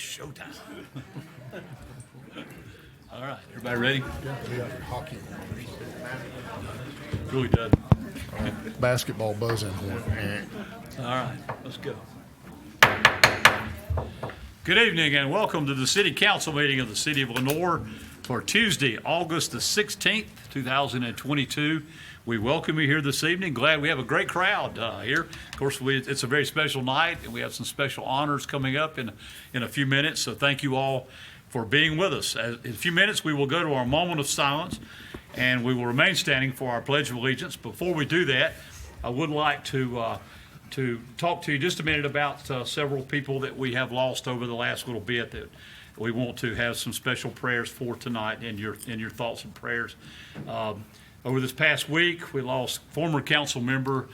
showtime. All right, everybody ready? Hockey. Really does. Basketball buzzing here. All right, let's go. Good evening and welcome to the City Council meeting of the City of Lenoir for Tuesday, August the 16th, 2022. We welcome you here this evening. Glad we have a great crowd here. Of course, it's a very special night and we have some special honors coming up in a few minutes. So thank you all for being with us. In a few minutes, we will go to our moment of silence and we will remain standing for our Pledge of Allegiance. Before we do that, I would like to talk to you just a minute about several people that we have lost over the last little bit that we want to have some special prayers for tonight in your thoughts and prayers. Over this past week, we lost former council member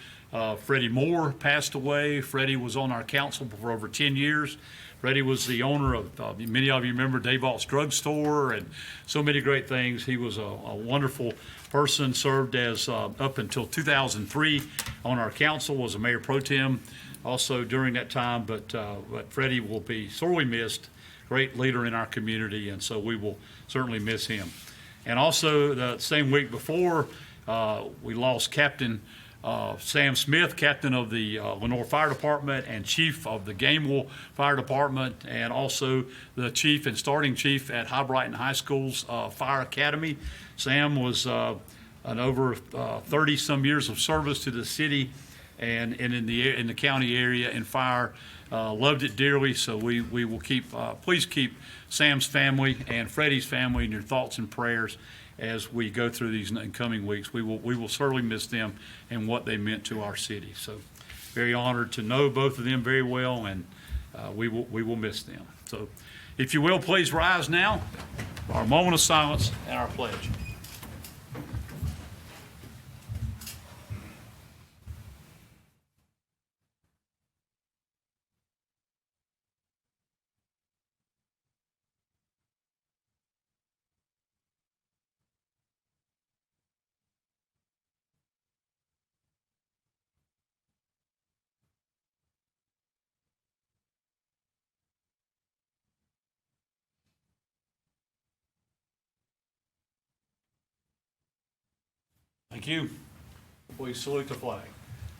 Freddie Moore, passed away. Freddie was on our council for over 10 years. Freddie was the owner of, many of you remember, Dave Alt's Drugstore and so many great things. He was a wonderful person, served as, up until 2003 on our council, was a mayor pro tem also during that time, but Freddie will be sorely missed, great leader in our community, and so we will certainly miss him. And also the same week before, we lost Captain Sam Smith, captain of the Lenoir Fire Department and chief of the Gamewell Fire Department, and also the chief and starting chief at High Brighton High School's Fire Academy. Sam was an over 30-some years of service to the city and in the county area in fire. Loved it dearly, so we will please keep Sam's family and Freddie's family in your thoughts and prayers as we go through these coming weeks. We will certainly miss them and what they meant to our city. So very honored to know both of them very well, and we will miss them. So if you will, please rise now for our moment of silence and our pledge. Thank you. Please salute the flag.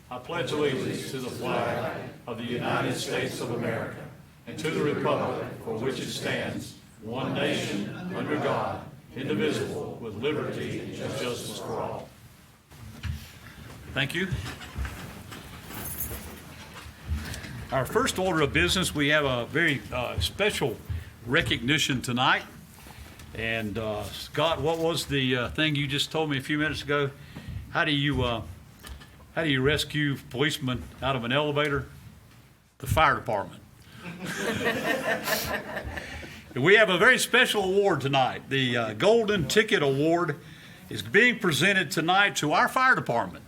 I pledge allegiance to the flag of the United States of America and to the republic for which it stands, one nation, under God, indivisible, with liberty and justice for all. Thank you. Our first order of business, we have a very special recognition tonight. And Scott, what was the thing you just told me a few minutes ago? How do you rescue policemen out of an elevator? The fire department. We have a very special award tonight. The Golden Ticket Award is being presented tonight to our fire department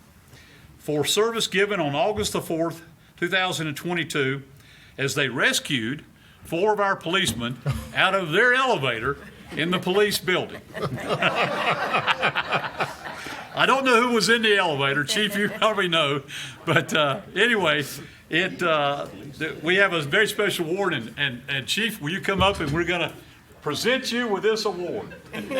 for service given on August the 4th, 2022, as they rescued 4 of our policemen out of their elevator in the police building. I don't know who was in the elevator. Chief, you probably know. But anyway, we have a very special award. And Chief, will you come up and we're going to present you with this award. You may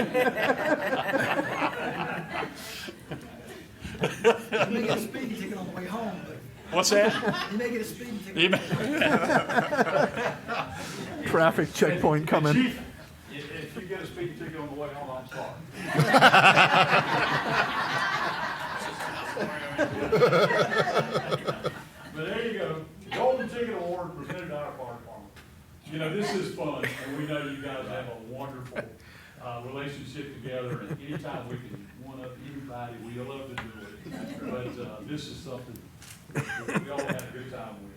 get a speeding ticket on the way home. But What's that? you may get a speeding ticket. Traffic checkpoint coming. Chief, if you get a speeding ticket on the way home, I'm sorry. But there you go. Golden Ticket Award presented to our fire department. You know, this is fun, and we know you guys have a wonderful relationship together, and anytime we can one-up anybody, we love to do it. But this is something that we all had a good time with.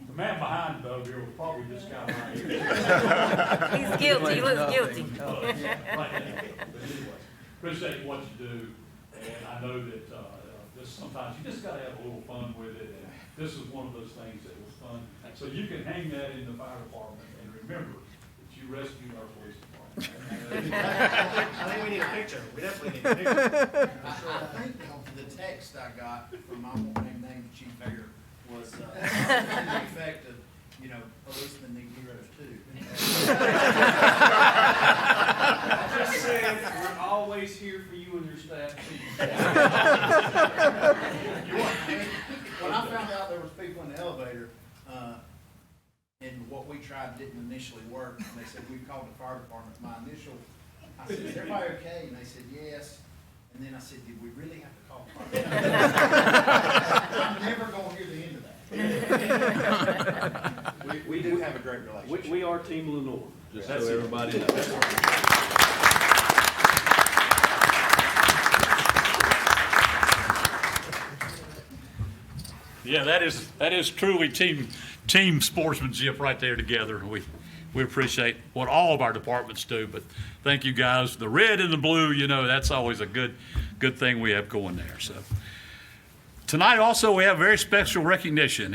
The man behind Doug here was probably this guy right here. He's guilty. He looks guilty. Right now. But anyway, appreciate what you do, and I know that this sometimes you just got to have a little fun with it, and this is one of those things that was fun. So you can hang that in the fire department and remember that you rescued our police department. I think we need a picture. We definitely need a picture. I think The text I got from my name, Chief Hager, was to the effect of, policemen need heroes too. Just saying, we're always here for you and your staff. When I found out there was people in the elevator, and what we tried didn't initially work, and they said, we called the fire department, I said, is everybody okay? And they said, yes. And then I said, did we really have to call the fire department? I'm never gonna hear the end of that. We do have a great relationship. We are Team Lenore, just so everybody knows. Yeah, that is truly team sportsmanship right there together. We appreciate what all of our departments do, but thank you guys. The red and the blue, that's always a good thing we have going there. So tonight also we have very special recognition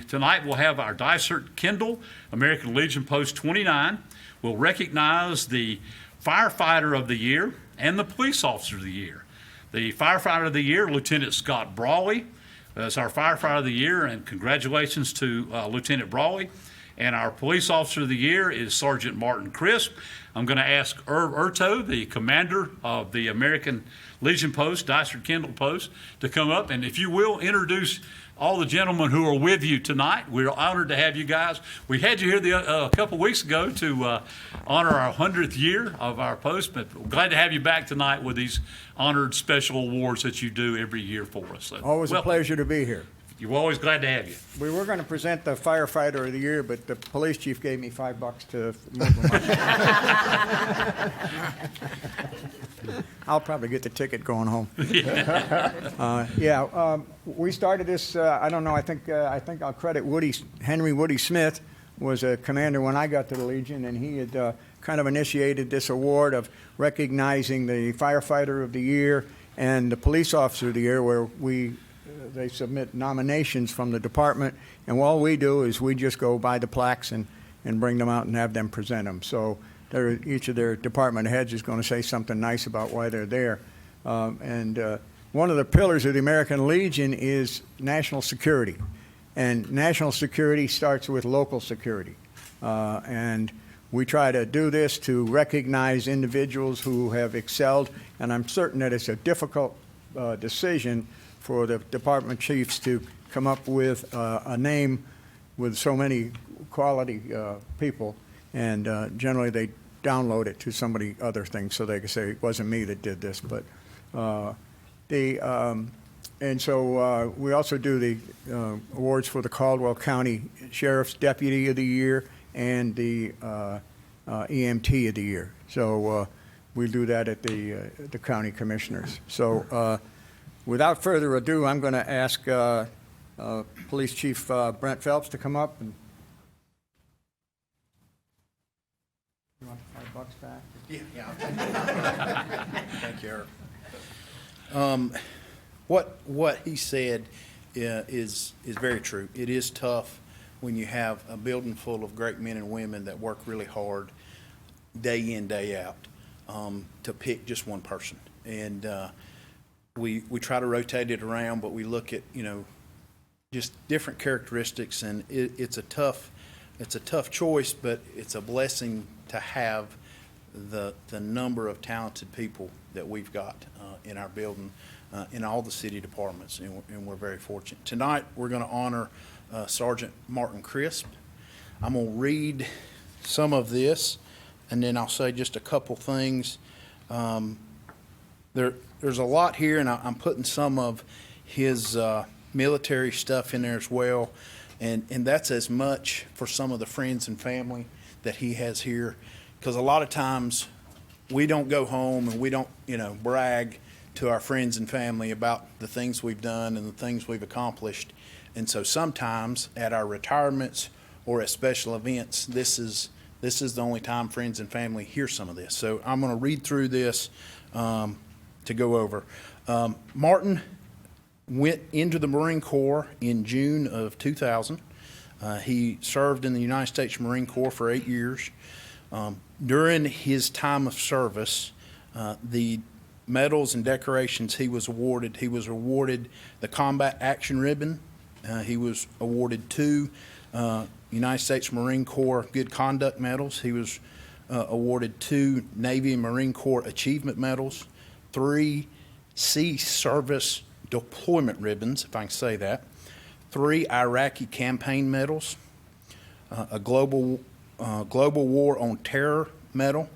tonight we'll have our Dysart Kendall American Legion Post 29. We'll recognize the firefighter of the year and the police officer of the year. The firefighter of the year, Lieutenant Scott Brawley. That's our firefighter of the year, and congratulations to Lieutenant Brawley. And our police officer of the year is Sergeant Martin Crisp. I'm going to ask Irv Urto, the commander of the American Legion Post, Dysart Kendall Post, to come up. And if you will, introduce all the gentlemen who are with you tonight. We're honored to have you guys. We had you here a couple weeks ago to honor our 100th year of our post, but we're glad to have you back tonight with these honored special awards that you do every year for us. So, Always a pleasure to be here. You're always glad to have you. We were going to present the firefighter of the year, but the police chief gave me $5 to move them up. I'll probably get the ticket going home. We started this. I don't know. I think I'll credit Henry Woody Smith was a commander when I got to the Legion, and he had kind of initiated this award of recognizing the firefighter of the year and the police officer of the year, where they submit nominations from the department, and all we do is we just go buy the plaques and bring them out and have them present them. So each of their department heads is going to say something nice about why they're there. One of the pillars of the American Legion is national security. And national security starts with local security. And we try to do this to recognize individuals who have excelled, and I'm certain that it's a difficult decision for the department chiefs to come up with a name with so many quality people, and generally they download it to somebody other things so they can say it wasn't me that did this. But and so we also do the awards for the Caldwell County Sheriff's Deputy of the Year and the EMT of the Year. So we do that at the county commissioners. So without further ado, I'm going to ask Police Chief Brent Phelps to come up. And you want the $5 back? Yeah. Thank you, Eric. What he said is very true. It is tough when you have a building full of great men and women that work really hard day in, day out, to pick just one person. And we try to rotate it around, but we look at, just different characteristics, and it's a tough choice, but it's a blessing to have the number of talented people that we've got in our building, in all the city departments, and we're very fortunate. Tonight, we're going to honor Sergeant Martin Crisp. I'm going to read some of this, and then I'll say just a couple things. There's a lot here, and I'm putting some of his military stuff in there as well, and that's as much for some of the friends and family that he has here, because a lot of times we don't go home and we don't, brag to our friends and family about the things we've done and the things we've accomplished. And so sometimes at our retirements or at special events, this is the only time friends and family hear some of this. So I'm going to read through this to go over. Martin went into the Marine Corps in June of 2000. He served in the United States Marine Corps for 8 years. During his time of service, the medals and decorations he was awarded the Combat Action Ribbon. He was awarded 2 United States Marine Corps Good Conduct Medals. He was awarded 2 Navy and Marine Corps Achievement Medals, 3 Sea Service Deployment Ribbons, if I can say that, 3 Iraqi Campaign Medals, a Global War on Terror Medal,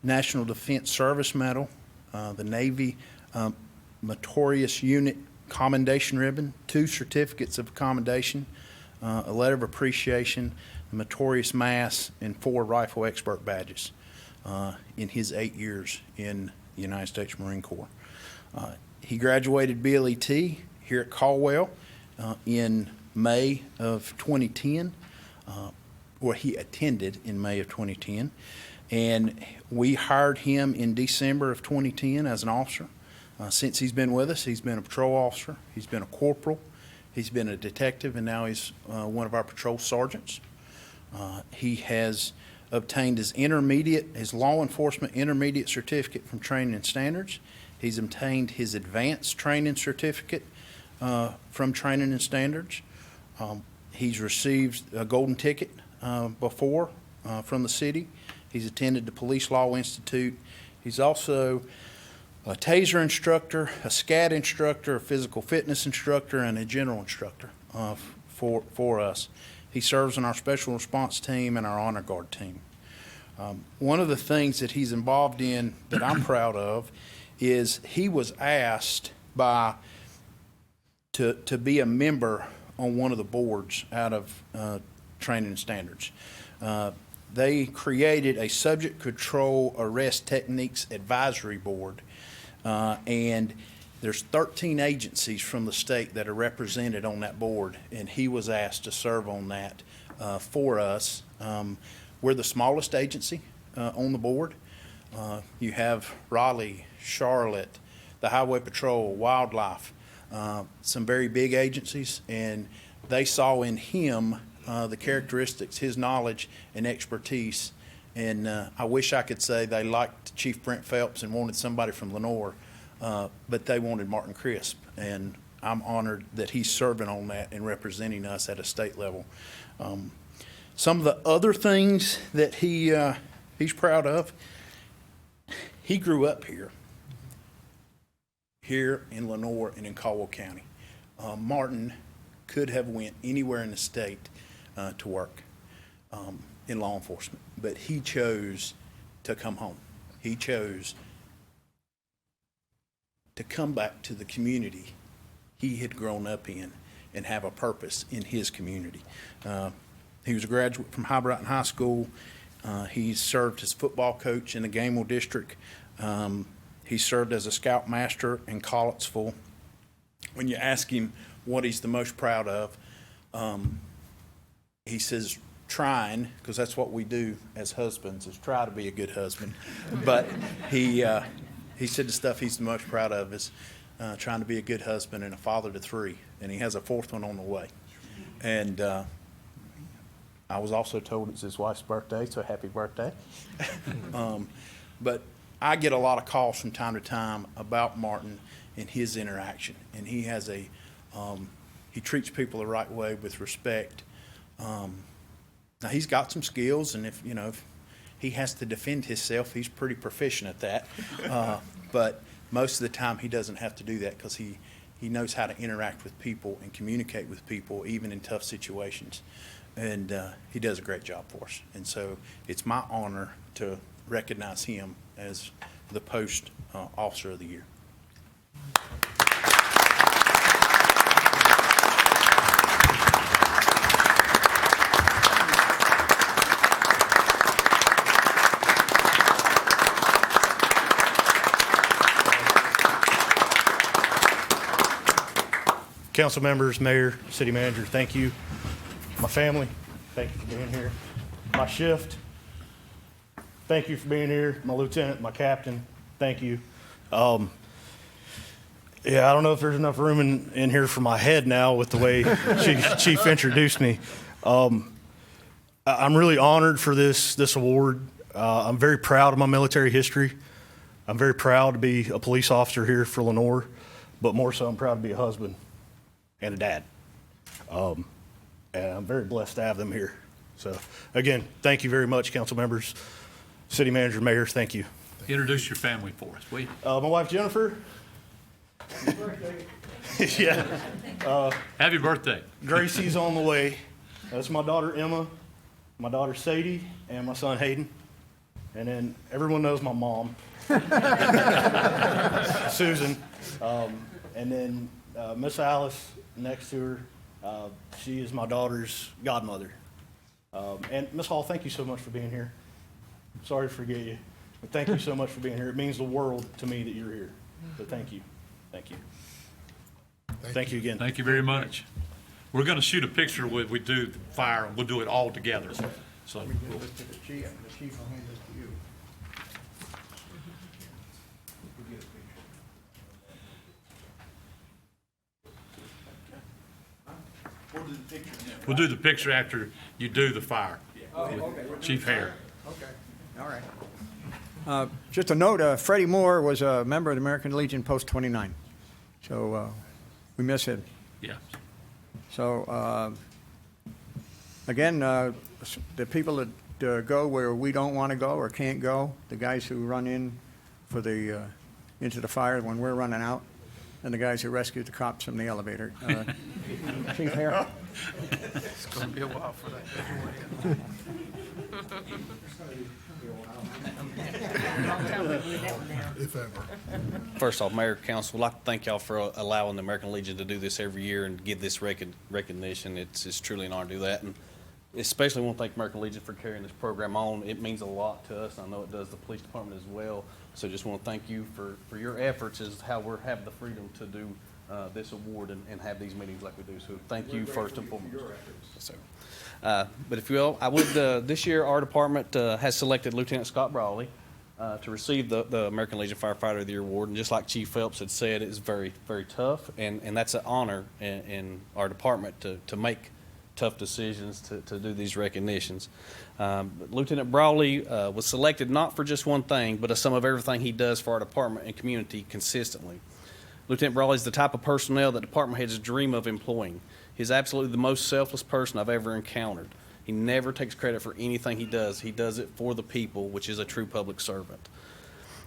National Defense Service Medal, the Navy Meritorious Unit Commendation Ribbon, 2 Certificates of Commendation, a Letter of Appreciation, a Meritorious Mass, and 4 Rifle Expert badges in his 8 years in the United States Marine Corps. He graduated BLET here at Caldwell in May of 2010, or he attended in May of 2010, and we hired him in December of 2010 as an officer. Since he's been with us, he's been a patrol officer, he's been a corporal, he's been a detective, and now he's one of our patrol sergeants. He has obtained his law enforcement intermediate certificate from Training and Standards. He's obtained his advanced training certificate from Training and Standards. He's received a golden ticket before from the city. He's attended the Police Law Institute. He's also a TASER instructor, a SCAT instructor, a physical fitness instructor, and a general instructor for us. He serves in our special response team and our honor guard team. One of the things that he's involved in that I'm proud of is he was asked to be a member on one of the boards out of Training and Standards. They created a Subject Control Arrest Techniques Advisory Board, and there's 13 agencies from the state that are represented on that board, and he was asked to serve on that for us. We're the smallest agency on the board. You have Raleigh, Charlotte, the Highway Patrol, Wildlife, some very big agencies, and they saw in him the characteristics, his knowledge and expertise. And I wish I could say they liked Chief Brent Phelps and wanted somebody from Lenoir, but they wanted Martin Crisp. And I'm honored that he's serving on that and representing us at a state level. Some of the other things that he's proud of, he grew up here in Lenoir and in Caldwell County. Martin could have went anywhere in the state to work in law enforcement, but he chose to come home. He chose to come back to the community he had grown up in and have a purpose in his community. He was a graduate from High Brighton High School. He served as football coach in the Gamewell District. He served as a scoutmaster in Collettsville. When you ask him what he's the most proud of, he says trying, because that's what we do as husbands, is try to be a good husband. But he said the stuff he's the most proud of is trying to be a good husband and a father to 3, and he has a 4th one on the way. And I was also told it's his wife's birthday, so happy birthday. But I get a lot of calls from time to time about Martin and his interaction, and he has he treats people the right way with respect. Now he's got some skills, and if he has to defend himself, he's pretty proficient at that. But most of the time he doesn't have to do that because he knows how to interact with people and communicate with people even in tough situations. And he does a great job for us. And so it's my honor to recognize him as the Post Officer of the Year. Council members, mayor, city manager, thank you. My family, thank you for being here. My shift, thank you for being here. My lieutenant, my captain, thank you. Yeah, I don't know if there's enough room in here for my head now with the way Chief introduced me. I'm really honored for this award. I'm very proud of my military history. I'm very proud to be a police officer here for Lenoir, but more so I'm proud to be a husband and a dad. And I'm very blessed to have them here. So again, thank you very much, council members. City Manager, Mayor, thank you. Introduce your family for us, will you? My wife Jennifer. Yeah. Happy birthday. Gracie's on the way. That's my daughter Emma, my daughter Sadie, and my son Hayden. And then everyone knows my mom, Susan. And then Miss Alice next to her. She is my daughter's godmother. And Miss Hall, thank you so much for being here. Sorry to forget you, but thank you so much for being here. It means the world to me that you're here. So thank you. Thank you. Thank you again. Thank you very much. We're going to shoot a picture when we do the fire, and we'll do it all together. So, Give this to the chief, and the chief will hand this to you. we'll do the picture after you do the fire. with Chief Hare. Okay, all right. Just a note, Freddie Moore was a member of the American Legion Post 29, so we miss him. Yeah. So, again, the people that go where we don't want to go or can't go, the guys who run in for the, into the fire when we're running out, and the guys who rescued the cops from the elevator. Chief Hare? It's going to be a while for that. if ever. First off, Mayor, Council, I'd like to thank y'all for allowing the American Legion to do this every year and give this recognition. It's truly an honor to do that. And especially want to thank American Legion for carrying this program on. It means a lot to us. I know it does the police department as well. So just want to thank you for your efforts as how we're having the freedom to do this award and have these meetings like we do. So thank you first and foremost. So, but if you will, I would, this year our department has selected Lieutenant Scott Brawley to receive the American Legion Firefighter of the Year award. And just like Chief Phelps had said, it's very, very tough. And that's an honor in our department to make tough decisions to do these recognitions. Lieutenant Brawley was selected not for just one thing, but a sum of everything he does for our department and community consistently. Lieutenant Brawley is the type of personnel that department heads dream of employing. He's absolutely the most selfless person I've ever encountered. He never takes credit for anything he does. He does it for the people, which is a true public servant.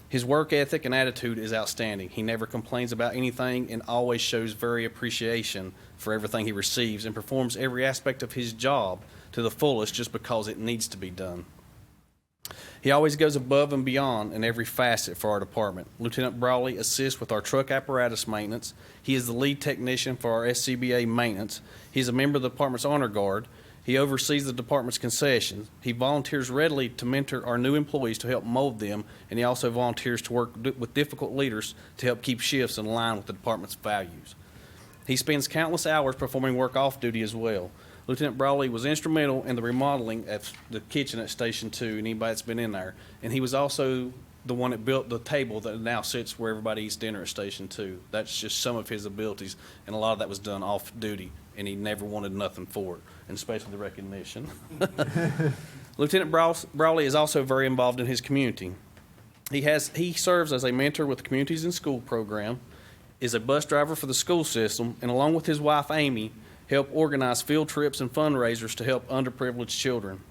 His work ethic and attitude is outstanding. He never complains about anything and always shows very appreciation for everything he receives and performs every aspect of his job to the fullest just because it needs to be done. He always goes above and beyond in every facet for our department. Lieutenant Brawley assists with our truck apparatus maintenance. He is the lead technician for our SCBA maintenance. He is a member of the department's honor guard. He oversees the department's concessions. He volunteers readily to mentor our new employees to help mold them, and he also volunteers to work with difficult leaders to help keep shifts in line with the department's values. He spends countless hours performing work off duty as well. Lieutenant Brawley was instrumental in the remodeling of the kitchen at Station 2, and anybody that's been in there. And he was also the one that built the table that now sits where everybody eats dinner at Station 2. That's just some of his abilities, and a lot of that was done off duty, and he never wanted nothing for it, and especially the recognition. Lieutenant Brawley is also very involved in his community. He serves as a mentor with the Communities in School program, is a bus driver for the school system, and along with his wife Amy, help organize field trips and fundraisers to help underprivileged children.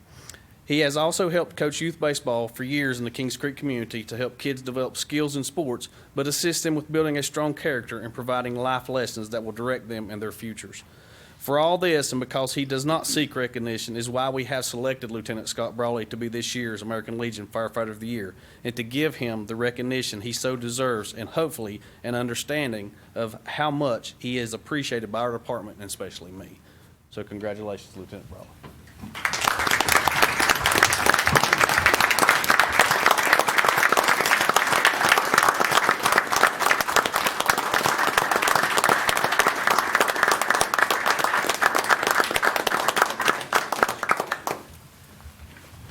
He has also helped coach youth baseball for years in the Kings Creek community to help kids develop skills in sports, but assist them with building a strong character and providing life lessons that will direct them in their futures. For all this, and because he does not seek recognition, is why we have selected Lieutenant Scott Brawley to be this year's American Legion Firefighter of the Year, and to give him the recognition he so deserves, and hopefully an understanding of how much he is appreciated by our department, and especially me. So congratulations, Lieutenant Brawley.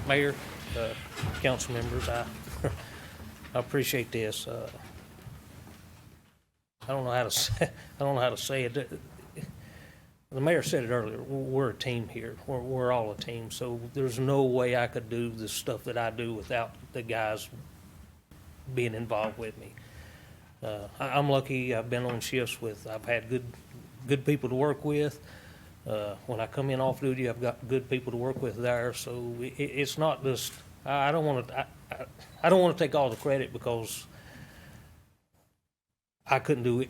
Mayor, council members, I appreciate this. I don't know how to say it. The mayor said it earlier. We're a team here. We're all a team. So there's no way I could do the stuff that I do without the guys being involved with me. I'm lucky. I've been on shifts I've had good people to work with. When I come in off duty, I've got good people to work with there, so it's not just, I don't want to, I don't want to take all the credit because I couldn't do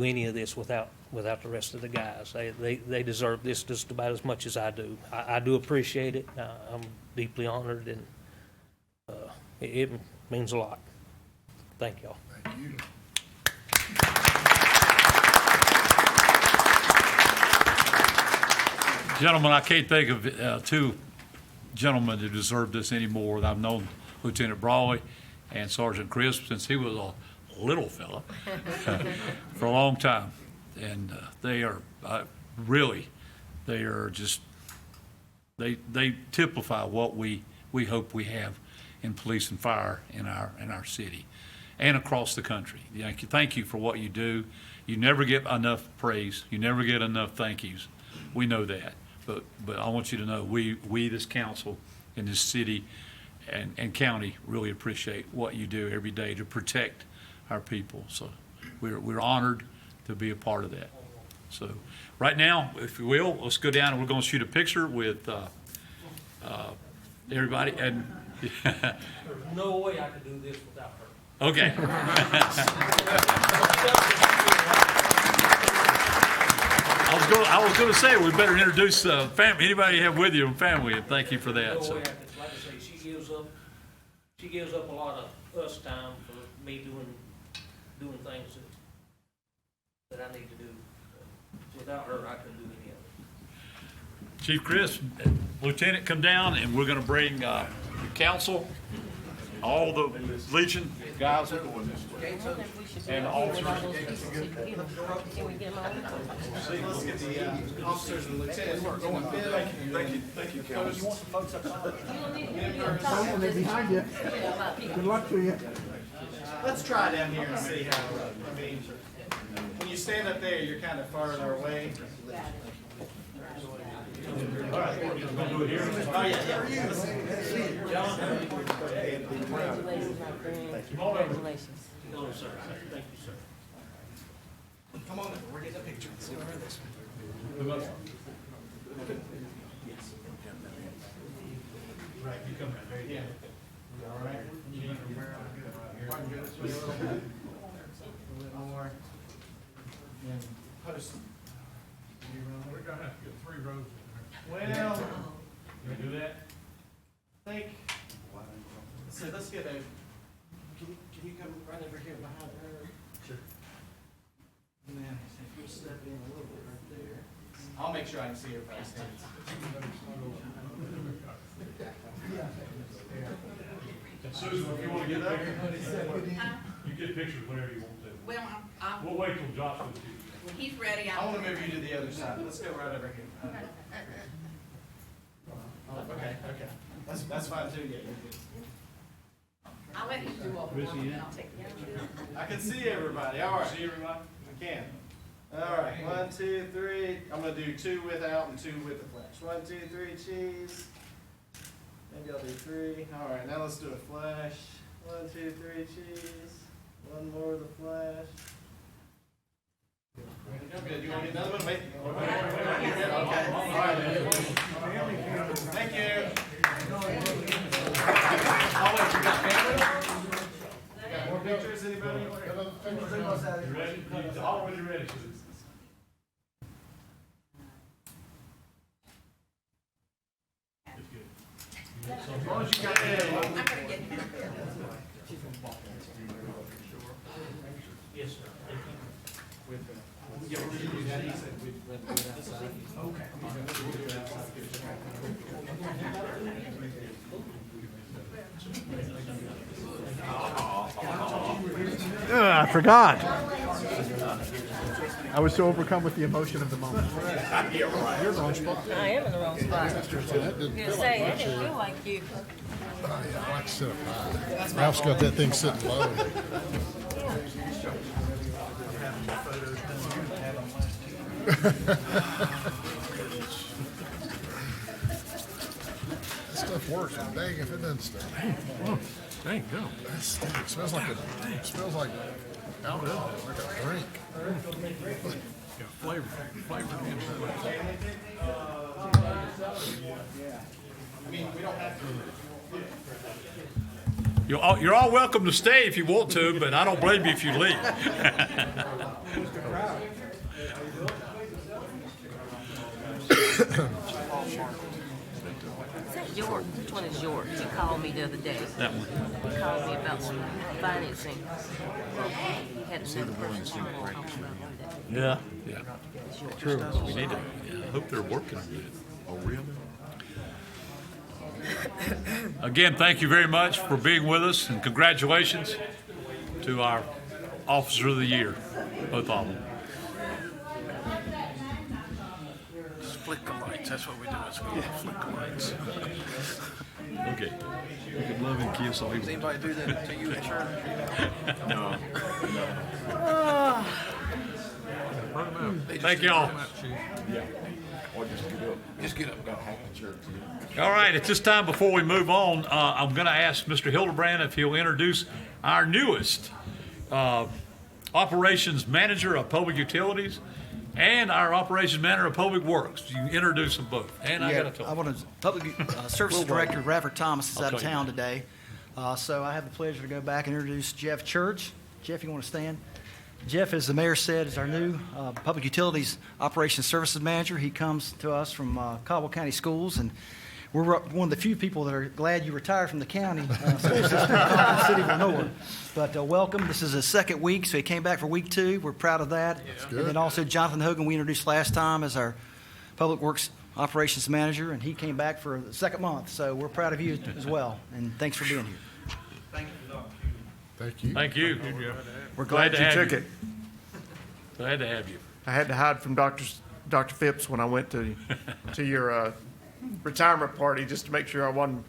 any of this without the rest of the guys. They deserve this just about as much as I do. I do appreciate it. I'm deeply honored, and it means a lot. Thank y'all. Thank you. Gentlemen, I can't think of two gentlemen that deserve this anymore. I've known Lieutenant Brawley and Sergeant Crisp since he was a little fella for a long time. And they are really, they are just, they typify what we hope we have in police and fire in our city and across the country. Thank you for what you do. You never get enough praise. You never get enough thank yous. We know that. But I want you to know we this council in this city and county really appreciate what you do every day to protect our people. So we're honored to be a part of that. So right now, if you will, let's go down and we're going to shoot a picture with everybody. And There's no way I could do this without her. okay. I was going to say we better introduce family. Anybody you have with you and family, and thank you for that. No So. way I could, like I say, she gives up a lot of us time for me doing things that I need to do. Without her, I couldn't do any of it. Chief Chris, Lieutenant, come down, and we're going to bring the council, all the Legion guys, and officers. Can we get them on? Let's get the officers and lieutenants. Thank you, Council. And they're behind you. Good luck to you. Let's try down here and see how, I mean, when you stand up there, you're kind of far in our way. All right, we're going to do it here. Congratulations, my friend. Congratulations. No, sir. Thank you, sir. Come on, we're getting a picture. Let's go over this. Right, you come right there. Yeah. All right. A little more. And post. We're gonna have to get 3 rows in there. Well, Can we do that? I think, so let's get a, can you come right over here behind her? Sure. And then if you step in a little bit right there. I'll make sure I can see everybody's hands. Susan, if you want to get up, you get pictures whenever you want to. Well, We'll wait till Josh goes to you. he's ready. I want to move you to the other side. Let's go right over here. Okay. That's fine too, yeah, you're good. I'll let you do all the one, and I'll take the other. I can see everybody, all right. See everybody? I can. All right, 1, 2, 3. I'm gonna do 2 without and 2 with the flash. 1, 2, 3, cheese. Maybe I'll do 3. All right, now let's do a flash. 1, 2, 3, cheese. One more with a flash. Good. You want to get another one? Wait. Okay. All right. Thank you. Oh, wait, you got family? You got more pictures, anybody? You ready? He's already ready, Susan. As long as you got I'm gonna get him. Yes, sir. Yeah, we're gonna do that. He said we'd let it go outside. Okay. We'll do it outside. I forgot. I was so overcome with the emotion of the moment. I am in the wrong spot. I was gonna say, I didn't feel like you. Oh, yeah, I like to sit up high. Ralph's got that thing sitting low. That stuff works, but dang if it doesn't stink. Dang, go. That stinks. Smells like alcohol, like a drink. Yeah, flavor. I mean, we don't have to. You're all welcome to stay if you want to, but I don't blame you if you leave. Is that York? Which one is York? He called me the other day. That one. He called me about some financing. He had another person on call about that. Yeah. Yeah. It's York. True. We need to, I hope they're working on it. Oh, really? Again, thank you very much for being with us, and congratulations to our Officer of the Year, both of them. Just flick the lights. That's what we do. Is we flick the lights. Okay. We can love and kiss all Does anybody do that to you at church? Thank y'all. Just get up, go hack the church. All right, at this time, before we move on, I'm going to ask Mr. Hildebrand if he'll introduce our newest Operations Manager of Public Utilities and our Operations Manager of Public Works. You can introduce them both. And I got to I talk. want to, Public Services Director Radford Thomas is out of Okay. town today. So I have the pleasure to go back and introduce Jeff Church. Jeff, you want to stand? Jeff, as the mayor said, is our new Public Utilities Operations Services Manager. He comes to us from Caldwell County Schools, and we're one of the few people that are glad you retired from the county school system in the city of Lenore. But welcome. This is his second week, so he came back for week 2. We're proud of that. good. And then also Jonathan Hogan, we introduced last time as our Public Works Operations Manager, and he came back for the second month. So we're proud of you as well, and thanks for being here. Thank you. Thank you. We're Glad glad to you have took you. it. Glad to have you. I had to hide from Dr. Phipps when I went to your retirement party just to make sure I wasn't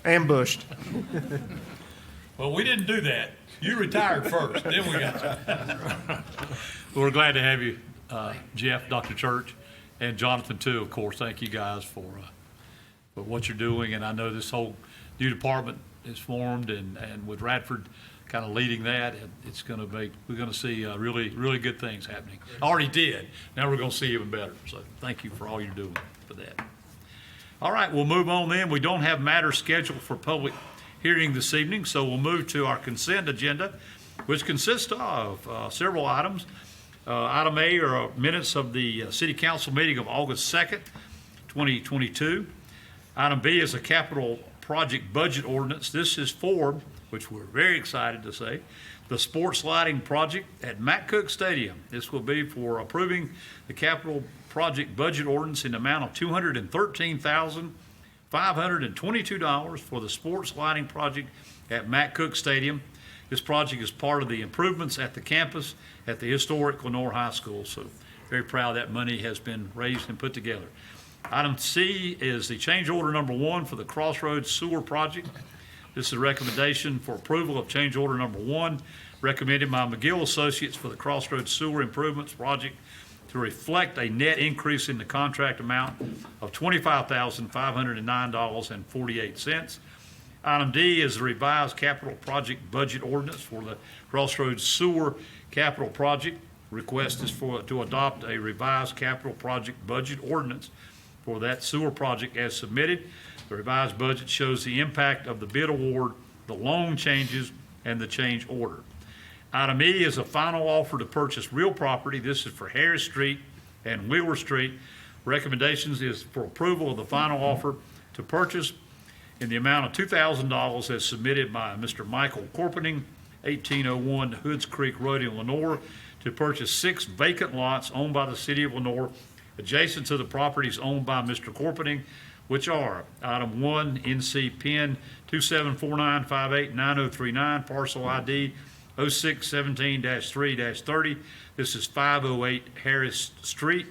ambushed. Well, we didn't do that. You retired first, then we got you. We're glad to have you, Jeff, Dr. Church, and Jonathan too, of course. Thank you guys for what you're doing. And I know this whole new department is formed, and with Radford kind of leading that, it's going to we're going to see really, really good things happening. Already did. Now we're going to see even better. So thank you for all you're doing for that. All right, we'll move on then. We don't have matters scheduled for public hearing this evening, so we'll move to our consent agenda, which consists of several items. Item A are minutes of the City Council meeting of August 2nd, 2022. Item B is a capital project budget ordinance. This is for, which we're very excited to say, the sports lighting project at Matt Cook Stadium. This will be for approving the capital project budget ordinance in the amount of $213,522 for the sports lighting project at Matt Cook Stadium. This project is part of the improvements at the campus at the historic Lenore High School. So very proud that money has been raised and put together. Item C is the change order number 1 for the Crossroads Sewer Project. This is a recommendation for approval of change order number 1, recommended by McGill Associates for the Crossroads Sewer Improvements Project to reflect a net increase in the contract amount of $25,509.48. Item D is the revised capital project budget ordinance for the Crossroads Sewer Capital Project. Request is to adopt a revised capital project budget ordinance for that sewer project as submitted. The revised budget shows the impact of the bid award, the loan changes, and the change order. Item E is a final offer to purchase real property. This is for Harris Street and Wheeler Street. Recommendations is for approval of the final offer to purchase in the amount of $2,000 as submitted by Mr. Michael Corpening, 1801 Hoods Creek Road in Lenore, to purchase 6 vacant lots owned by the city of Lenore adjacent to the properties owned by Mr. Corpening, which are item 1, NC Pen 2749589039, parcel ID 0617-3-30. This is 508 Harris Street.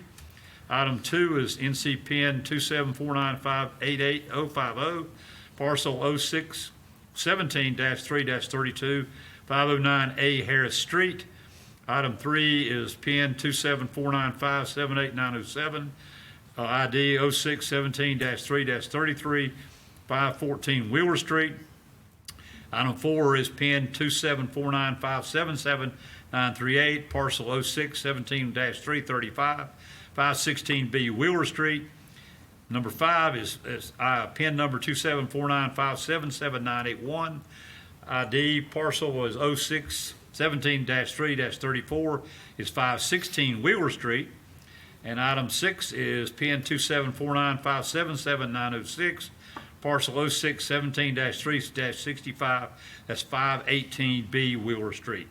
Item 2 is NC Pen 274958850, parcel 0617-3-32, 509A Harris Street. Item 3 is Pen 27495789007, ID 0617-3-33, 514 Wheeler Street. Item 4 is Pen 2749577-938, parcel 0617-335, 516B Wheeler Street. Number 5 is Pen number 2749577-981, ID parcel was 0617-3-34 is 516 Wheeler Street. And item 6 is PN 27495777906, parcel 0617-3-65, that's 518B Wheeler Street.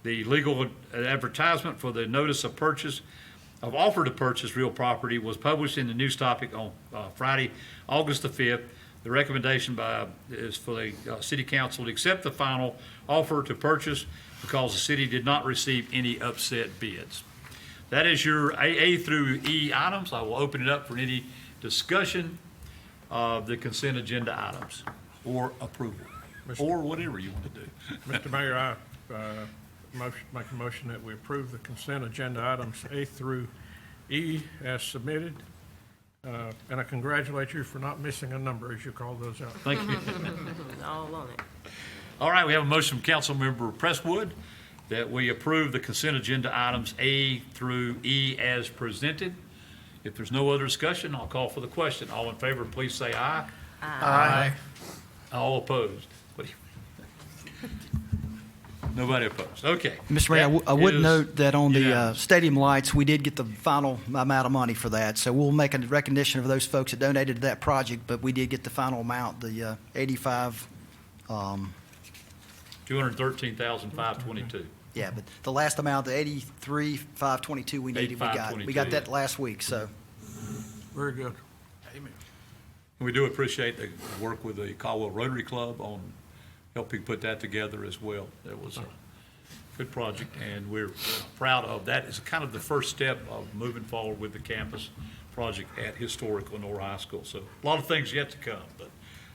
The legal advertisement for the notice of purchase, of offer to purchase real property was published in the News Topic on Friday, August the 5th. The recommendation is for the city council to accept the final offer to purchase because the city did not receive any upset bids. That is your A through E items. I will open it up for any discussion of the consent agenda items or approval, or whatever you want to do. Mr. Mayor, I make a motion that we approve the consent agenda items A through E as submitted. And I congratulate you for not missing a number as you call those out. Thank you. All on it. All right, we have a motion from Councilmember Presswood that we approve the consent agenda items A through E as presented. If there's no other discussion, I'll call for the question. All in favor, please say aye. Aye. All opposed? What do you- Nobody opposed. Okay. Mr. Mayor, That I would is note that on the unanimous. stadium lights, we did get the final amount of money for that. So we'll make a recognition of those folks that donated to that project, but we did get the final amount, the 85, 213,522. yeah, but the last amount, the 83,522 we needed, we got. We 85,22, got that yeah. last week, so. Very good. We do appreciate the work with the Caldwell Rotary Club on helping put that together as well. It was a good project, and we're proud of that. It's kind of the first step of moving forward with the campus project at historic Lenore High School. So a lot of things yet to come, but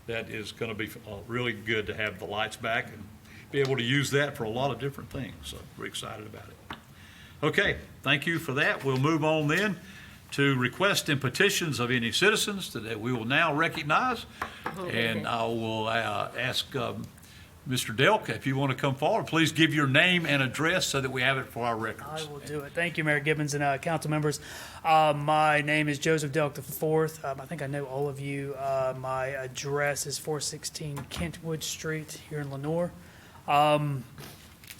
that is going to be really good to have the lights back and be able to use that for a lot of different things. So we're excited about it. Okay, thank you for that. We'll move on then to requests and petitions of any citizens that we will now recognize. And I will ask Mr. Delk, if you want to come forward, please give your name and address so that we have it for our I records. will do it. Thank you, Mayor Gibbons and council members. My name is Joseph Delk IV. I think I know all of you. My address is 416 Kentwood Street here in Lenore. I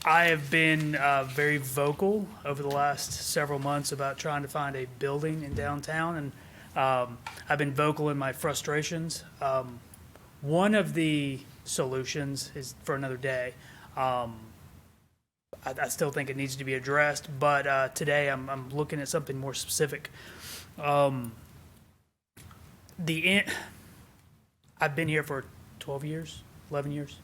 have been very vocal over the last several months about trying to find a building in downtown, and I've been vocal in my frustrations. One of the solutions is for another day. I still think it needs to be addressed, but today I'm looking at something more specific. I've been here for 12 years, 11 years.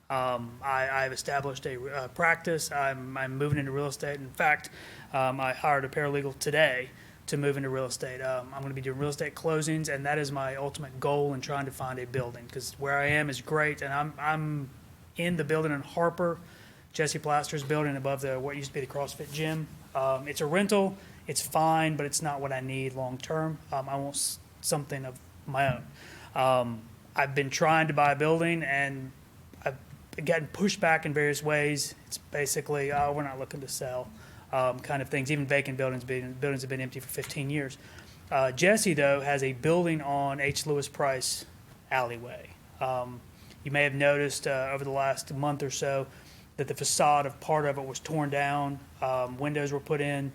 I've established a practice. I'm moving into real estate. In fact, I hired a paralegal today to move into real estate. I'm going to be doing real estate closings, and that is my ultimate goal in trying to find a building, because where I am is great, and I'm in the building in Harper, Jesse Plaster's building above what used to be the CrossFit gym. It's a rental. It's fine, but it's not what I need long term. I want something of my own. I've been trying to buy a building, and I've gotten pushed back in various ways. It's basically, we're not looking to sell. Kind of things. Even vacant buildings have been empty for 15 years. Jesse, though, has a building on H. Lewis Price alleyway. You may have noticed over the last month or so that the facade of part of it was torn down, windows were put in,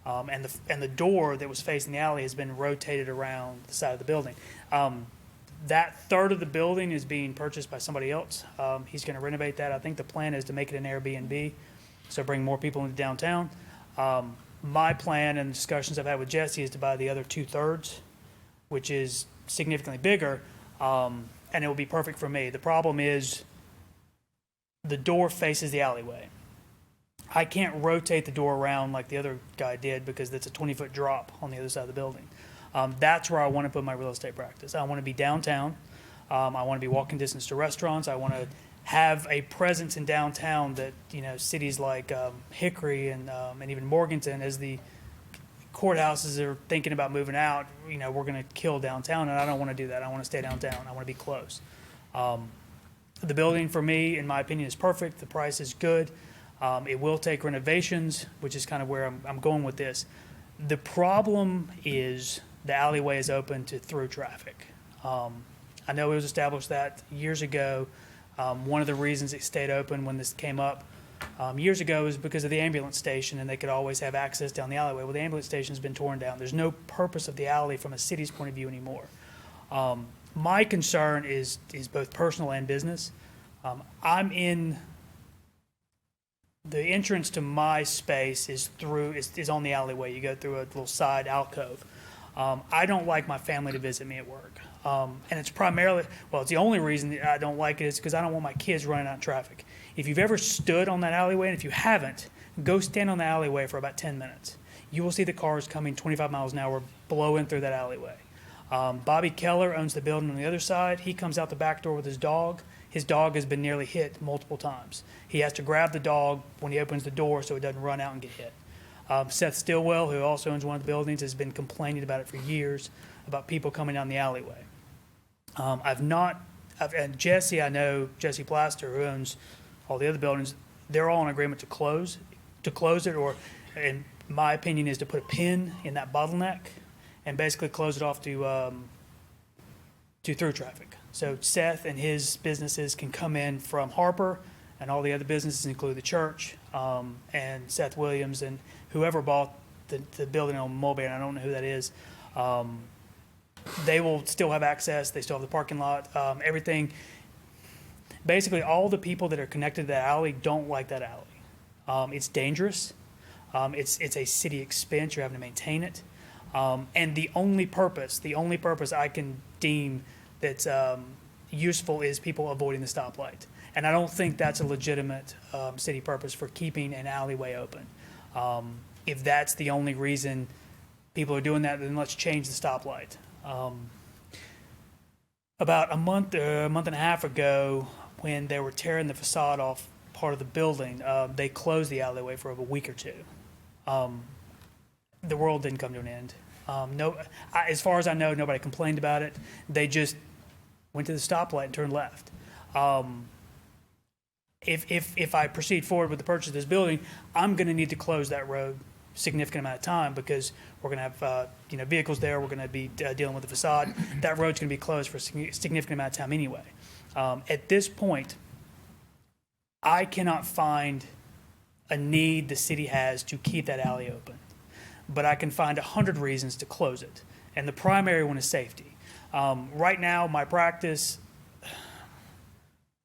and the door that was facing the alley has been rotated around the side of the building. That third of the building is being purchased by somebody else. He's going to renovate that. I think the plan is to make it an Airbnb, so bring more people into downtown. My plan and discussions I've had with Jesse is to buy the other 2/3, which is significantly bigger, and it will be perfect for me. The problem is the door faces the alleyway. I can't rotate the door around like the other guy did because it's a 20-foot drop on the other side of the building. That's where I want to put my real estate practice. I want to be downtown. I want to be walking distance to restaurants. I want to have a presence in downtown that, cities like Hickory and even Morganton, as the courthouses are thinking about moving out, we're going to kill downtown, and I don't want to do that. I want to stay downtown. I want to be close. The building, for me, in my opinion, is perfect. The price is good. It will take renovations, which is kind of where I'm going with this. The problem is the alleyway is open to through traffic. I know it was established that years ago One of the reasons it stayed open when this came up years ago is because of the ambulance station, and they could always have access down the alleyway. Well, the ambulance station's been torn down. There's no purpose of the alley from a city's point of view anymore. My concern is both personal and business. I'm in the entrance to my space is on the alleyway. You go through a little side alcove. I don't like my family to visit me at work. And it's primarily, well, it's the only reason that I don't like it is because I don't want my kids running out in traffic. If you've ever stood on that alleyway, and if you haven't, go stand on the alleyway for about 10 minutes. You will see the cars coming 25 miles an hour blowing through that alleyway. Bobby Keller owns the building on the other side. He comes out the back door with his dog. His dog has been nearly hit multiple times. He has to grab the dog when he opens the door so it doesn't run out and get hit. Seth Stillwell, who also owns one of the buildings, has been complaining about it for years, about people coming down the alleyway. And Jesse, I know, Jesse Plaster, who owns all the other buildings, they're all in agreement to close it, or, in my opinion, is to put a pin in that bottleneck and basically close it off to through traffic. So Seth and his businesses can come in from Harper, and all the other businesses include the church, and Seth Williams and whoever bought the building on Mulberry, I don't know who that is. They will still have access. They still have the parking lot, everything. Basically, all the people that are connected to that alley don't like that alley. It's dangerous. It's a city expense. You're having to maintain it. And the only purpose I can deem that's useful is people avoiding the stoplight. And I don't think that's a legitimate city purpose for keeping an alleyway open. If that's the only reason people are doing that, then let's change the stoplight. About a month and a half ago, when they were tearing the facade off part of the building, they closed the alleyway for a week or two. The world didn't come to an end. As far as I know, nobody complained about it. They just went to the stoplight and turned left. If I proceed forward with the purchase of this building, I'm going to need to close that road a significant amount of time because we're going to have vehicles there. We're going to be dealing with the facade. That road's going to be closed for a significant amount of time anyway. At this point, I cannot find a need the city has to keep that alley open, but I can find 100 reasons to close it, and the primary one is safety. Right now, my practice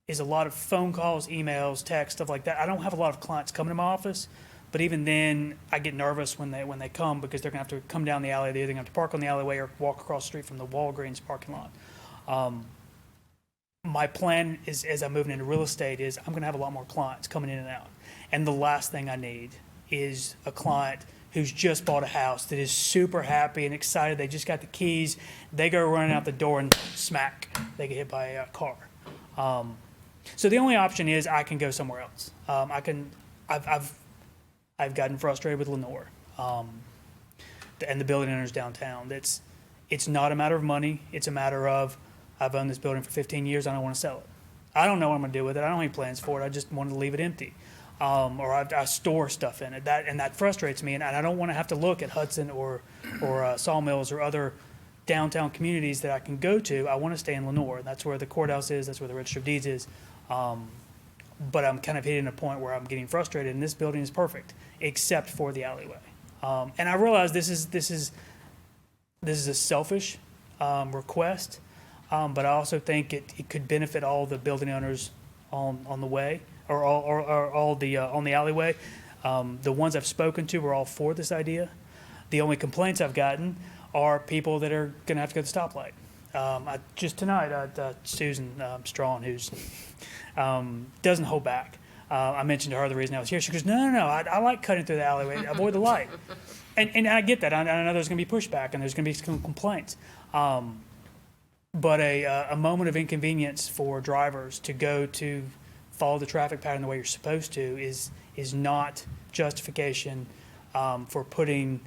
is a lot of phone calls, emails, text, stuff like that. I don't have a lot of clients coming to my office, but even then, I get nervous when they come because they're going to have to come down the alley. They're either going to have to park on the alleyway or walk across the street from the Walgreens parking lot. My plan is, as I'm moving into real estate, is I'm going to have a lot more clients coming in and out. And the last thing I need is a client who's just bought a house that is super happy and excited. They just got the keys. They go running out the door and smack, they get hit by a car. So the only option is I can go somewhere else. I've gotten frustrated with Lenore and the building owners downtown. It's not a matter of money. It's a matter of I've owned this building for 15 years. I don't want to sell it. I don't know what I'm going to do with it. I don't have any plans for it. I just wanted to leave it empty. Or I store stuff in it. That frustrates me, and I don't want to have to look at Hudson or Sawmills or other downtown communities that I can go to. I want to stay in Lenore. That's where the courthouse is. That's where the Register of Deeds is. But I'm kind of hitting a point where I'm getting frustrated, and this building is perfect, except for the alleyway. And I realize this is a selfish request, but I also think it could benefit all the building owners on the way. Or all the on the alleyway. The ones I've spoken to were all for this idea. The only complaints I've gotten are people that are going to have to go to the stoplight. Just tonight, Susan Strawn, who's doesn't hold back. I mentioned to her the reason I was here. She goes, no, I like cutting through the alleyway, avoid the light. And I get that. I know there's going to be pushback and there's going to be some complaints. But a moment of inconvenience for drivers to go to follow the traffic pattern the way you're supposed to is not justification for putting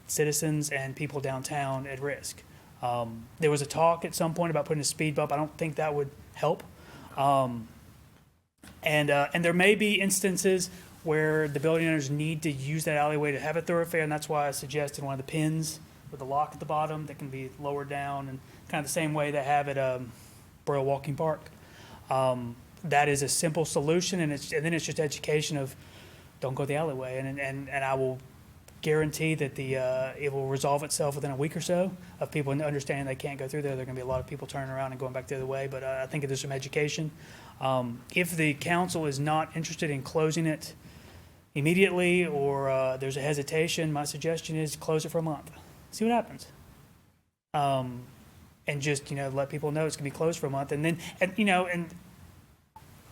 citizens and people downtown at risk. There was a talk at some point about putting a speed bump. I don't think that would help. And there may be instances where the building owners need to use that alleyway to have a thoroughfare, and that's why I suggested one of the pins with the lock at the bottom that can be lowered down, and kind of the same way they have at Broyle Walking Park. that is a simple solution, and then it's just education of, don't go the alleyway, and I will guarantee that it will resolve itself within a week or so of people understanding they can't go through there. There are going to be a lot of people turning around and going back the other way, but I think there's some education. If the council is not interested in closing it immediately, or there's a hesitation, my suggestion is close it for a month. See what happens. And just, let people know it's going to be closed for a month. And then,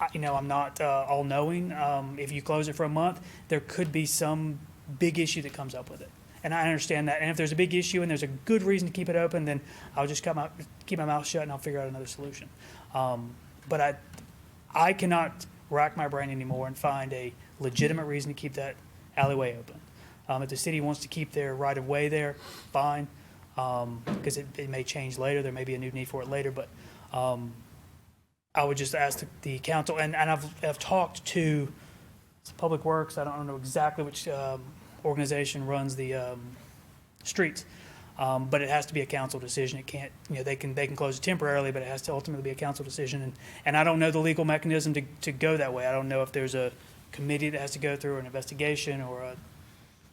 I'm not all-knowing. If you close it for a month, there could be some big issue that comes up with it. And I understand that. And if there's a big issue and there's a good reason to keep it open, then I'll just keep my mouth shut and I'll figure out another solution. But I cannot rack my brain anymore and find a legitimate reason to keep that alleyway open. If the city wants to keep their right-of-way there, fine, because it may change later. There may be a new need for it later. But I would just ask the council, and I've talked to Public Works. I don't know exactly which organization runs the streets, but it has to be a council decision. It can't, they can close it temporarily, but it has to ultimately be a council decision. And I don't know the legal mechanism to go that way. I don't know if there's a committee that has to go through an investigation or a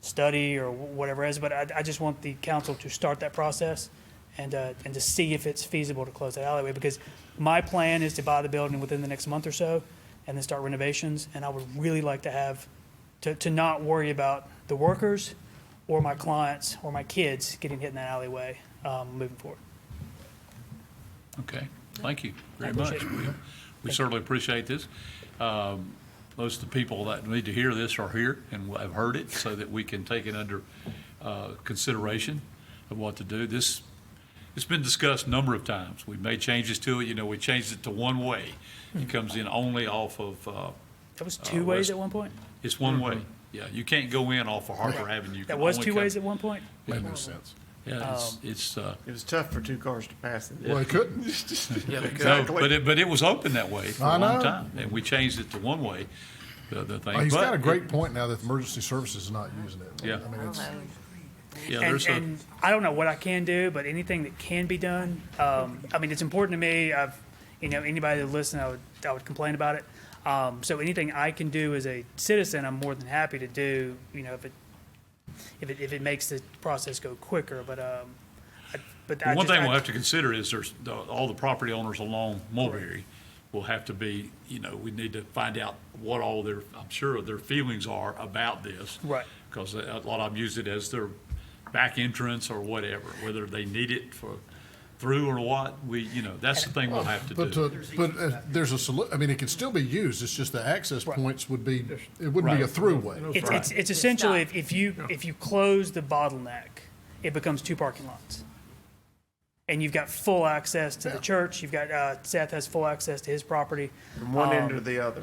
study or whatever it is, but I just want the council to start that process and to see if it's feasible to close that alleyway, because my plan is to buy the building within the next month or so and then start renovations, and I would really like to have, to not worry about the workers or my clients or my kids getting hit in that alleyway moving forward. Okay, thank you very I much. appreciate it. We certainly appreciate this. Most of the people that need to hear this are here and have heard it, so that we can take it under consideration of what to do. It's been discussed a number of times. We've made changes to it. We changed it to one way. It comes in only off of. That was two ways at one point? It's one way. Yeah, you can't go in off of Harper Avenue. You That can was only two come- ways at one point? Made no sense. Yeah, it's It was tough for two cars to pass it. Well, they couldn't. no, but it was open that way for I a long know. time, and we changed it to one way. The thing. He's But got a great point now that emergency services is not using it. Yeah. I mean, it's, Yeah, And, there's a. and I don't know what I can do, but anything that can be done, it's important to me. Anybody that listens, I would complain about it. So anything I can do as a citizen, I'm more than happy to do, if it makes the process go quicker, but One thing we'll have to consider is all the property owners along Mulberry will have to be, we need to find out what all I'm sure their feelings are about this. Right. Because a lot of them use it as their back entrance or whatever, whether they need it through or what, that's the thing we'll have to do. there's a it can still be used. It's just the access points would be, it wouldn't be a Right. throughway. it's essentially, if you close the bottleneck, it becomes two parking lots. And you've got full access to the church. You've got, Seth has full access to his property. From one end to the other.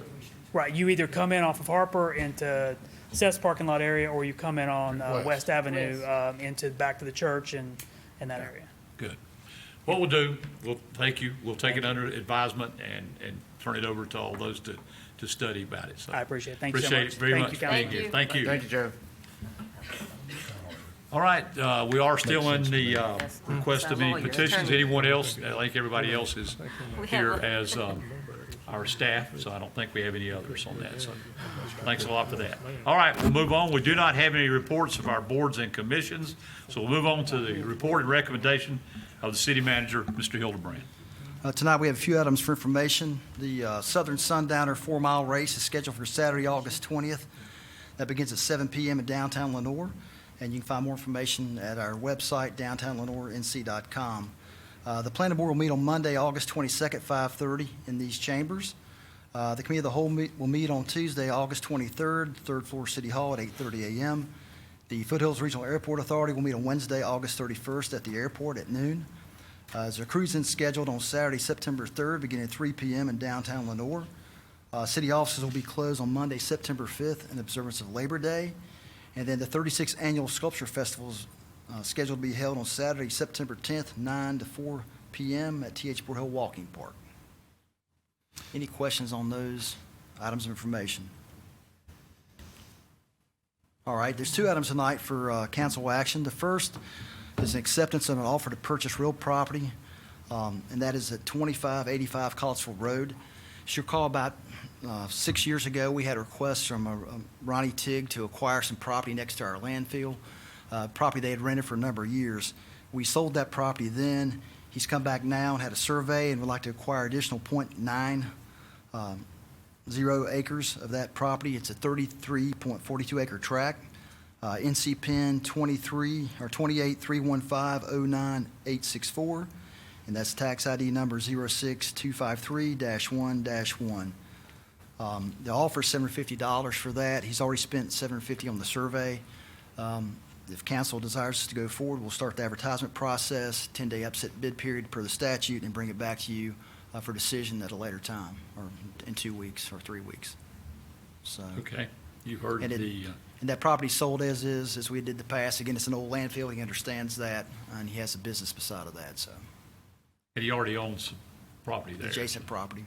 Right, you either come in off of Harper into Seth's parking lot area, or you come in on West Avenue back to the church and that area. Good. What we'll do, we'll take it under advisement and turn it over to all those to study about it. So I appreciate it. Thank you so much. Appreciate it very Thank much you, for being Council. here. Thank you. Thank you, Joe. All right, we are still in the request of any Lawyer, petitions. attorney. Anyone else? I think everybody else is We have here a- as our staff, so I don't think we have any others on that. So thanks a lot for that. All right, we'll move on. We do not have any reports of our boards and commissions, so we'll move on to the report and recommendation of the city manager, Mr. Hildebrand. Tonight, we have a few items for information. The Southern Sundowner 4-mile race is scheduled for Saturday, August 20th. That begins at 7 p.m. in downtown Lenoir, and you can find more information at our website, downtownlenoirnc.com. The planning board will meet on Monday, August 22nd, 5:30 in these chambers. The committee of the whole will meet on Tuesday, August 23rd, third floor City Hall at 8:30 a.m. The Foothills Regional Airport Authority will meet on Wednesday, August 31st at the airport at noon. There's a cruise-in scheduled on Saturday, September 3rd, beginning at 3 p.m. in downtown Lenoir. City offices will be closed on Monday, September 5th in observance of Labor Day. And then the 36th Annual Sculpture Festival is scheduled to be held on Saturday, September 10th, 9 to 4 p.m. at T.H. Board Hill Walking Park. Any questions on those items of information? All right, there's two items tonight for council action. The first is an acceptance of an offer to purchase real property, and that is at 2585 Collinsville Road. As you recall, about 6 years ago, we had a request from Ronnie Tigg to acquire some property next to our landfill, property they had rented for a number of years. We sold that property then. He's come back now and had a survey and would like to acquire additional .90 acres of that property. It's a 33.42 acre tract. NC Pen 2831509864, and that's tax ID number 06253-1-1. The offer is $750 for that. He's already spent $750 on the survey. If council desires to go forward, we'll start the advertisement process, 10-day upset bid period per the statute, and bring it back to you for decision at a later time, or in 2 weeks or 3 weeks. So. Okay, you heard And And that property sold as is, as we did the past. Again, it's an old landfill. He understands that, and he has a business beside of that, so. And he already owns property there. Adjacent property.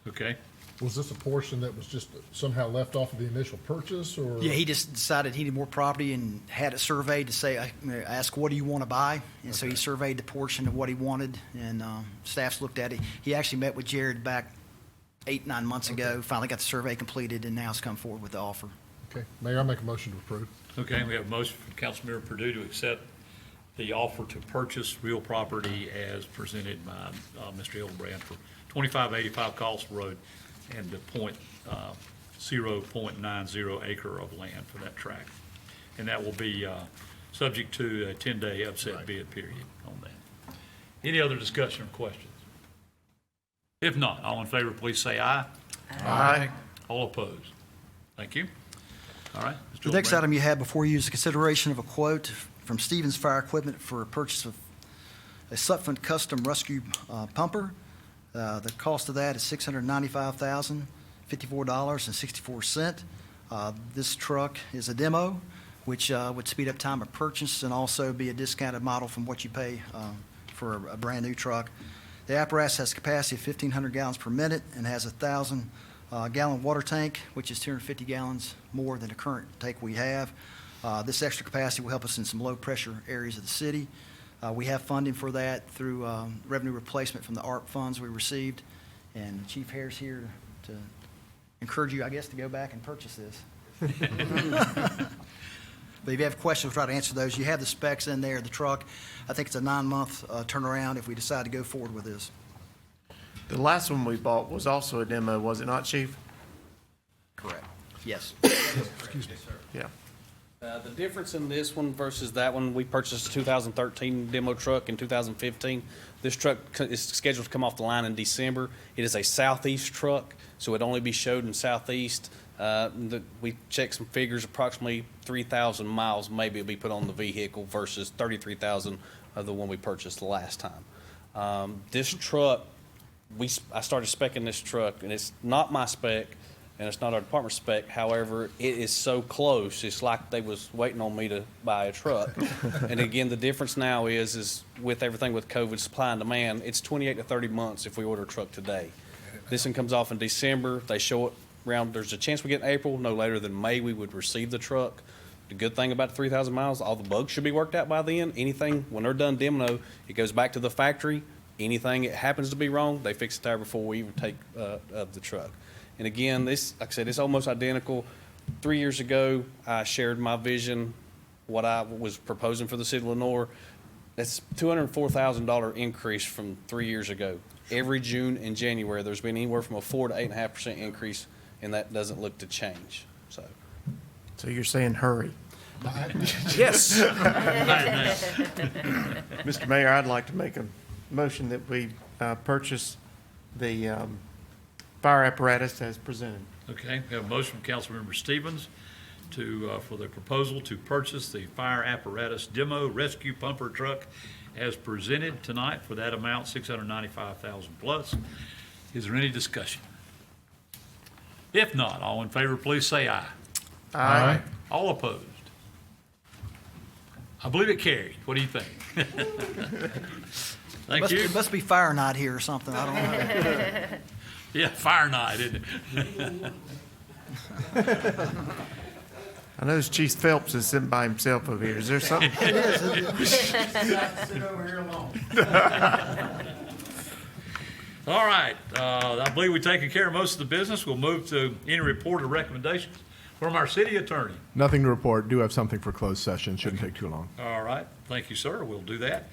Okay. Was this a portion that was just somehow left off of the initial purchase, or? Yeah, he just decided he needed more property and had it surveyed to say, ask, what do you want to buy? And so he surveyed the portion of what he wanted, and staff's looked at it. He actually met with Jared back 8-9 months ago, finally got the survey completed, and now has come forward with the offer. Okay, Mayor, I make a motion to approve. Okay, we have a motion from Councilmember Purdue to accept the offer to purchase real property as presented by Mr. Hildebrand for 2585 Cost Road and the 0.90 acre of land for that tract. And that will be subject to a 10-day upset bid period on that. Any other discussion or questions? If not, all in favor, please say aye. Aye. All opposed? Thank you. All right. Mr. The next Hildebrand. item you have before you is a consideration of a quote from Stevens Fire Equipment for a purchase of a Sutphen Custom Rescue Pumper. The cost of that is $695,054.64. This truck is a demo, which would speed up time of purchase and also be a discounted model from what you pay for a brand-new truck. The apparatus has a capacity of 1,500 gallons per minute and has a 1,000-gallon water tank, which is 250 gallons more than the current tank we have. This extra capacity will help us in some low-pressure areas of the city. We have funding for that through revenue replacement from the ARP funds we received. And Chief Hare's here to encourage you, I guess, to go back and purchase this. But if you have questions, we'll try to answer those. You have the specs in there, the truck. I think it's a 9-month turnaround if we decide to go forward with this. The last one we bought was also a demo, was it not, Chief? Correct. Yes. Excuse me. Yeah. The difference in this one versus that one, we purchased a 2013 demo truck in 2015. This truck is scheduled to come off the line in December. It is a southeast truck, so it'd only be showed in southeast. We checked some figures, approximately 3,000 miles maybe will be put on the vehicle versus 33,000 of the one we purchased the last time. This truck, I started specking this truck, and it's not my spec, and it's not our department spec. However, it is so close, it's like they was waiting on me to buy a truck. And again, the difference now is with everything with COVID, supply and demand, it's 28 to 30 months if we order a truck today. This one comes off in December. They show it around, there's a chance we get in April, no later than May we would receive the truck. The good thing about 3,000 miles, all the bugs should be worked out by then. Anything, when they're done demo, it goes back to the factory. Anything that happens to be wrong, they fix the tire before we even take of the truck. And again, this, like I said, it's almost identical. 3 years ago, I shared my vision, what I was proposing for the city of Lenoir. That's $204,000 increase from 3 years ago. Every June and January, there's been anywhere from a 4 to 8.5% increase, and that doesn't look to change. So you're saying hurry? yes. Mr. Mayor, I'd like to make a motion that we purchase the fire apparatus as presented. Okay, we have a motion from Councilmember Stevens for the proposal to purchase the fire apparatus demo rescue pumper truck as presented tonight for that amount, $695,000 plus. Is there any discussion? If not, all in favor, please say aye. Aye. All opposed? I believe it carried. What do you think? Thank you. It must be fire night here or something. I don't know. Yeah, fire night, isn't it? I know Chief Phelps is sitting by himself over here. Is there something? Sit over here alone. All right, I believe we've taken care of most of the business. We'll move to any report or recommendations from our city attorney. Nothing to report. Do have something for closed session. Shouldn't take too long. All right, thank you, sir. We'll do that.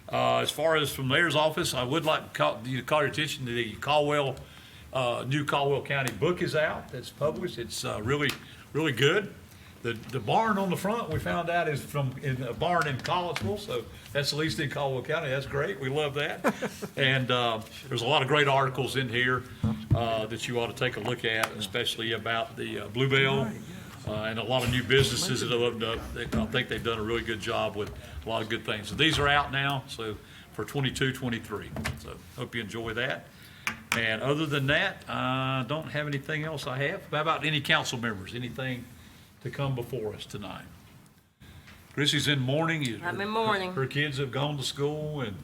As far as from the mayor's office, I would like to call your attention to the Caldwell, new Caldwell County book is out. It's published. It's really, really good. The barn on the front, we found out, is from a barn in Collinsville, so that's at least in Caldwell County. That's great. We love that. And there's a lot of great articles in here that you ought to take a look at, especially about the Bluebell and a lot of new businesses that have opened up. I think they've done a really good job with a lot of good things. So these are out now, so for 22, 23. So hope you enjoy that. And other than that, I don't have anything else I have. How about any council members? Anything to come before us tonight? Chrissy's in mourning. I'm in mourning. Her kids have gone to school and,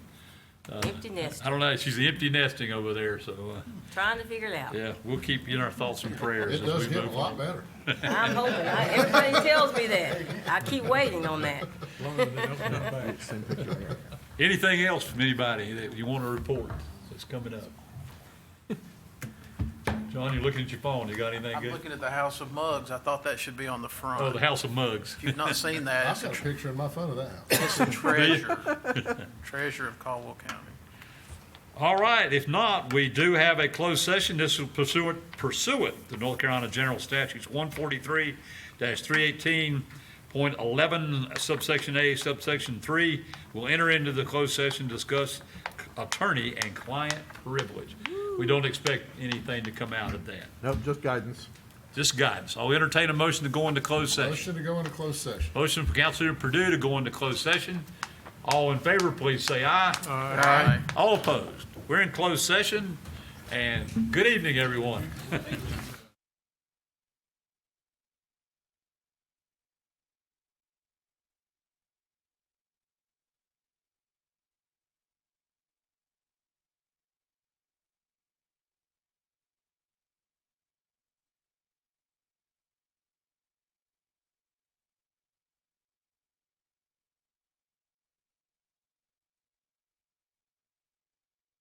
Empty nest. I don't know, she's empty nesting over there, so, Trying to figure it out. yeah, we'll keep you in our thoughts and prayers It as does we get a move lot on. better. I'm hoping. Everybody tells me that. I keep waiting on that. Anything else from anybody that you want to report that's coming up? John, you're looking at your phone. You got anything I'm good? looking at the House of Mugs. I thought that should be on the front. Oh, the House of Mugs. If you've not seen that, I've got a picture in my phone of that house. it's a treasure. Treasure of Caldwell County. All right, if not, we do have a closed session. This is pursuant to North Carolina General Statutes 143-318.11 subsection A, subsection 3. We'll enter into the closed session, discuss attorney and client privilege. We don't expect anything to come out of that. Nope, just guidance. Just guidance. I'll entertain a motion to go into closed session. Motion to go into closed session. Motion for Councilor Purdue to go into closed session. All in favor, please say aye. Aye. All opposed. We're in closed session, and good evening, everyone.